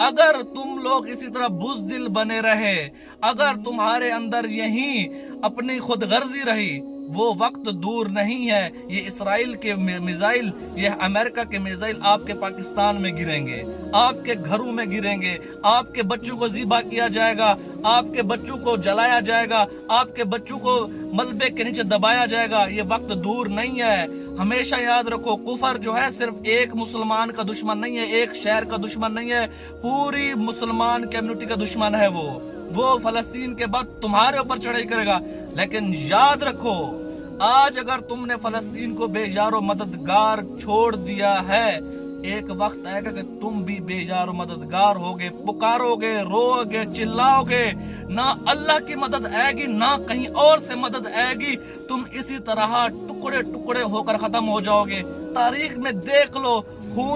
اگر تم لوگ اسی طرح بزدل بنے رہے، اگر تمہارے اندر یہی اپنی خود غرضی رہی، وہ وقت دور نہیں ہے، یہ اسرائیل کے میزائل، یہ امریکہ کے میزائل آپ کے پاکستان میں گریں گے، آپ کے گھروں میں گریں گے، آپ کے بچوں کو ذبح کیا جائے گا، آپ کے بچوں کو جلایا جائے گا، آپ کے بچوں کو ملبے کے نیچے دبایا جائے گا۔ یہ وقت دور نہیں ہے۔ ہمیشہ یاد رکھو، کفر جو ہے صرف ایک مسلمان کا دشمن نہیں ہے، ایک شہر کا دشمن نہیں ہے، پوری مسلمان کمیونٹی کا دشمن ہے۔ وہ فلسطین کے بعد تمہارے اوپر چڑھائی کرے گا۔ لیکن یاد رکھو، آج اگر تم نے فلسطین کو بے یار و مددگار چھوڑ دیا ہے، ایک وقت آئے گا کہ تم بھی بے یار و مددگار ہوگے، پکارو گے، رو گے، چلاؤ گے، نہ اللہ کی مدد آئے گی، نہ کہیں اور سے مدد آئے گی، تم اسی طرح ٹکڑے ٹکڑے ہو کر ختم ہو جاؤ گے۔ تاریخ میں دیکھ لو،